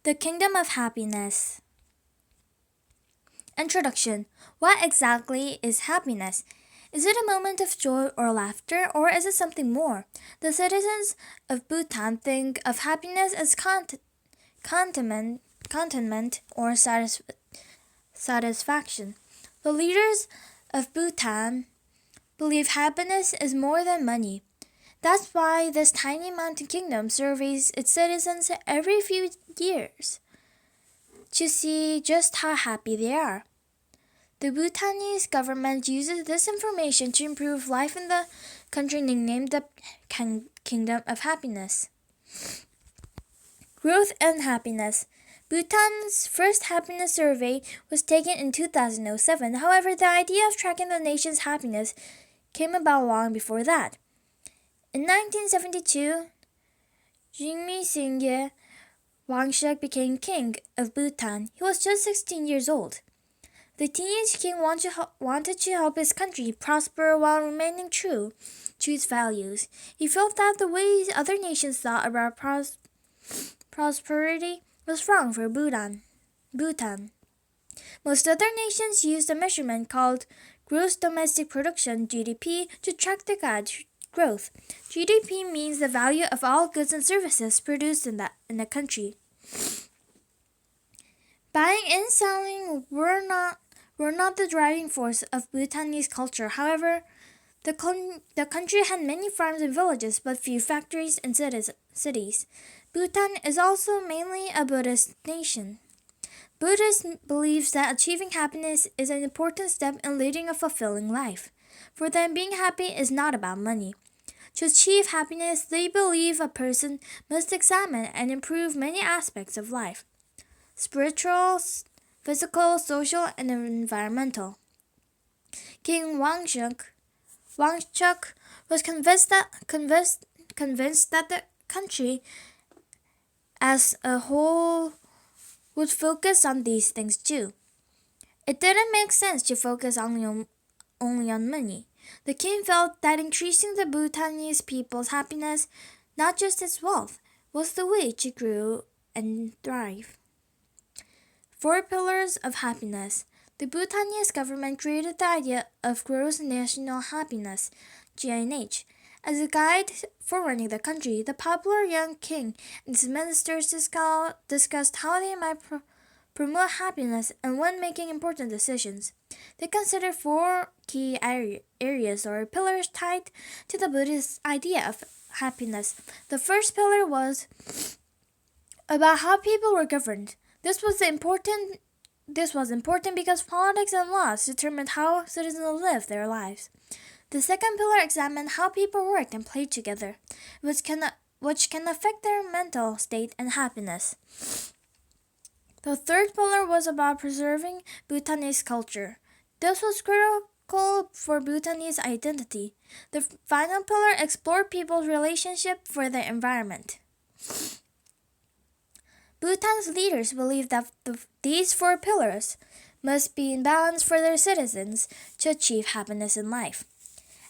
The Kingdom of Happiness. Introduction. What exactly is happiness? Is it a moment of joy or laughter, or is it something more? The citizens of Bhutan think of happiness as contentment or satisfaction. The leaders of Bhutan believe happiness is more than money. That's why this tiny mountain kingdom surveys its citizens every few years to see just how happy they are. The Bhutanese government uses this information to improve life in the country nicknamed the Kingdom of Happiness. Growth and happiness. Bhutan's first happiness survey was taken in 2007. However, the idea of tracking the nation's happiness came about long before that. In 1972, Jigme Singye Wangchuk became king of Bhutan. He was just 16 years old. The teenage king wanted to help his country prosper while remaining true to its values. He felt that the way other nations thought about prosperity was wrong for Bhutan. Most other nations used a measurement called gross domestic production (GDP) to track the growth. GDP means the value of all goods and services produced in a country. Buying and selling were not the driving force of Bhutanese culture. However, the country had many farms and villages, but few factories and cities. Bhutan is also mainly a Buddhist nation. Buddhism believes that achieving happiness is an important step in leading a fulfilling life. For them, being happy is not about money. To achieve happiness, they believe a person must examine and improve many aspects of life: spiritual, physical, social, and environmental. King Wangchuk was convinced that the country as a whole would focus on these things too. It didn't make sense to focus only on money. The king felt that increasing the Bhutanese people's happiness, not just its wealth, was the way to grow and thrive. 4 Pillars of Happiness. The Bhutanese government created the idea of gross national happiness, GNH, as a guide for running the country. The popular young king and his ministers discussed how they might promote happiness and when making important decisions. They considered 4 key areas or pillars tied to the Buddhist idea of happiness. The first pillar was about how people were governed. This was important because politics and laws determined how citizens lived their lives. The second pillar examined how people worked and played together, which can affect their mental state and happiness. The third pillar was about preserving Bhutanese culture. This was critical for Bhutanese identity. The final pillar explored people's relationship for the environment. Bhutan's leaders believed that these 4 pillars must be in balance for their citizens to achieve happiness in life.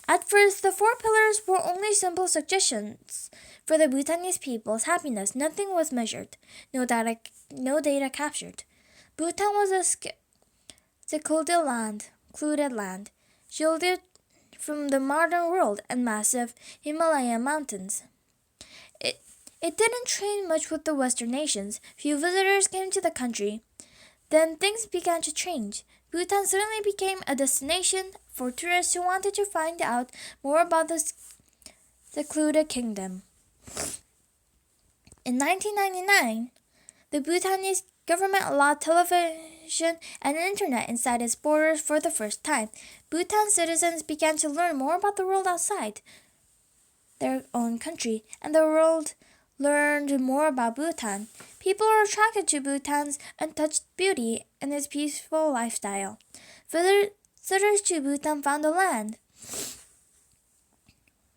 At first, the 4 pillars were only simple suggestions for the Bhutanese people's happiness. Nothing was measured, no data captured. Bhutan was a secluded land, shielded from the modern world and massive Himalayan mountains. It didn't trade much with the Western nations. Few visitors came to the country. Then things began to change. Bhutan suddenly became a destination for tourists who wanted to find out more about the secluded kingdom. In 1999, the Bhutanese government allowed television and internet inside its borders for the first time. Bhutan citizens began to learn more about the world outside their own country, and the world learned more about Bhutan. People were attracted to Bhutan's untouched beauty and its peaceful lifestyle. Visitors to Bhutan found a land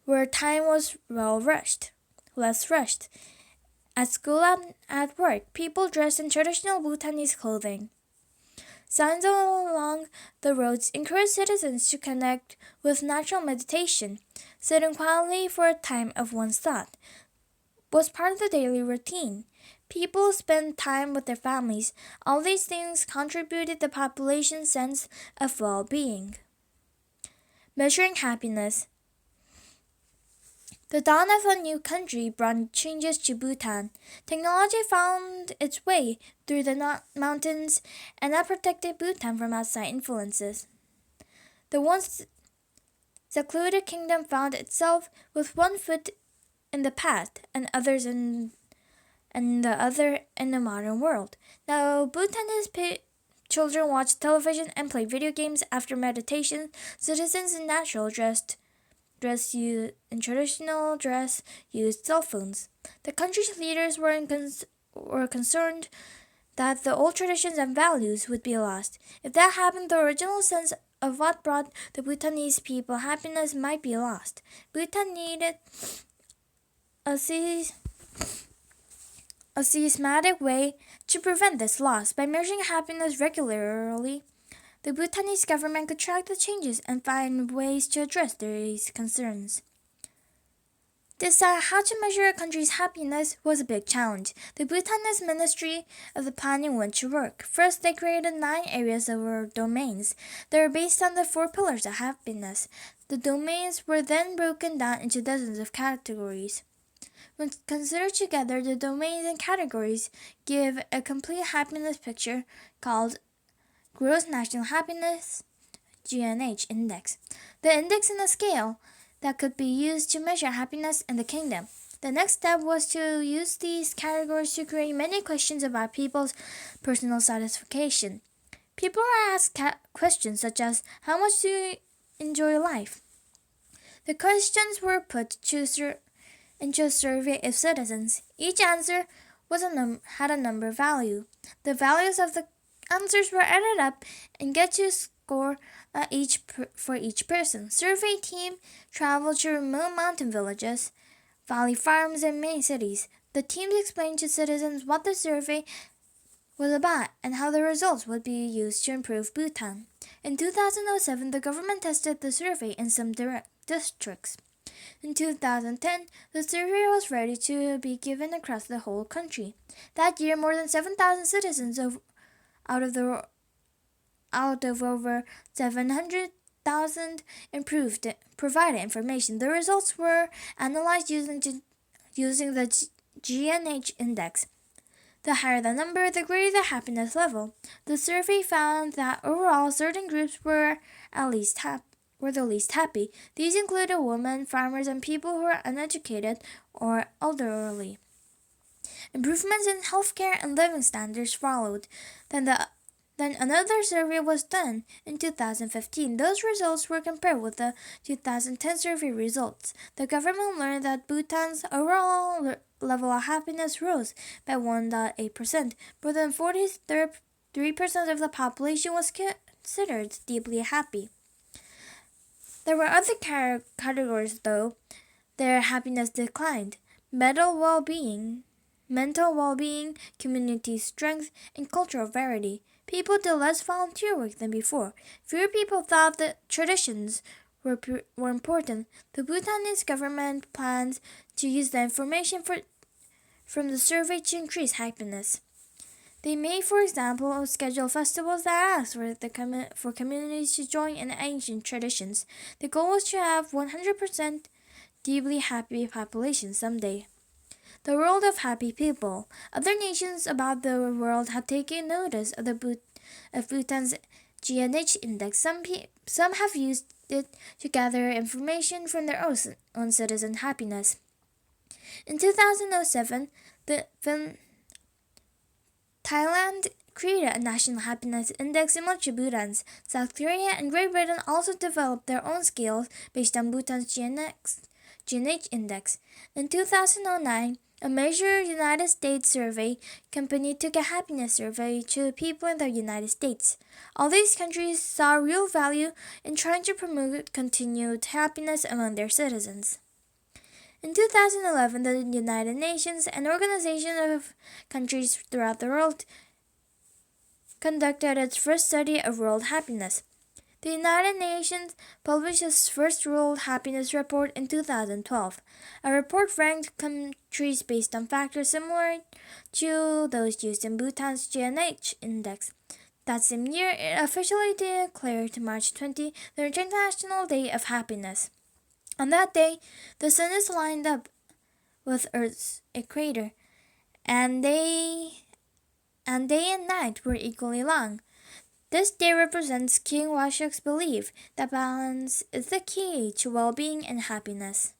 where time was less rushed. At school and at work, people dressed in traditional Bhutanese clothing. Signs along the roads encourage citizens to connect with natural meditation. Sitting quietly for a time of one's thought was part of the daily routine. People spend time with their families. All these things contributed to the population's sense of well-being. Measuring happiness. The dawn of a new country brought changes to Bhutan. Technology found its way through the mountains and that protected Bhutan from outside influences. The once secluded kingdom found itself with one foot in the past and the other in the modern world. Now, Bhutanese children watch television and play video games after meditation. Citizens in traditional dress used cell phones. The country's leaders were concerned that the old traditions and values would be lost. If that happened, the original sense of what brought the Bhutanese people happiness might be lost. Bhutan needed a systematic way to prevent this loss. By measuring happiness regularly, the Bhutanese government could track the changes and find ways to address these concerns. Decide how to measure a country's happiness was a big challenge. The Bhutanese Ministry of the Planning went to work. First, they created 9 areas or domains. They were based on the 4 pillars of happiness. The domains were then broken down into dozens of categories. When considered together, the domains and categories give a complete happiness picture called Gross National Happiness (GNH) Index. The index in a scale that could be used to measure happiness in the kingdom. The next step was to use these categories to create many questions about people's personal satisfaction. People were asked questions such as, how much do you enjoy life? The questions were put into a survey of citizens. Each answer had a number value. The values of the answers were added up and get to score for each person. Survey team traveled to remote mountain villages, valley farms, and main cities. The teams explained to citizens what the survey was about and how the results would be used to improve Bhutan. In 2007, the government tested the survey in some districts. In 2010, the survey was ready to be given across the whole country. That year, more than 7,000 citizens out of over 700,000 provided information. The results were analyzed using the GNH index. The higher the number, the greater the happiness level. The survey found that overall, certain groups were the least happy. These included women, farmers, and people who were uneducated or elderly. Improvements in healthcare and living standards followed. Then another survey was done in 2015. Those results were compared with the 2010 survey results. The government learned that Bhutan's overall level of happiness rose by 1.8%. More than 43% of the population was considered deeply happy. There were other categories, though. Their happiness declined. Mental well-being, community strength, and cultural variety. People did less volunteer work than before. Fewer people thought that traditions were important. The Bhutanese government planned to use the information from the survey to increase happiness. They may, for example, schedule festivals that ask for communities to join in ancient traditions. The goal was to have 100% deeply happy population someday. The world of happy people. Other nations about the world have taken notice of Bhutan's GNH index. Some have used it to gather information from their own citizen happiness. In 2007, Thailand created a national happiness index similar to Bhutan's. South Korea and Great Britain also developed their own scales based on Bhutan's GNH index. In 2009, a major United States survey company took a happiness survey to people in the United States. All these countries saw real value in trying to promote continued happiness among their citizens. In 2011, the United Nations, an organization of countries throughout the world, conducted its first study of world happiness. The United Nations published its first World Happiness Report in 2012. A report ranked countries based on factors similar to those used in Bhutan's GNH index. That same year, it officially declared March 20 the International Day of Happiness. On that day, the sun is lined up with Earth's equator, and day and night were equally long. This day represents King Washuk's belief that balance is the key to well-being and happiness.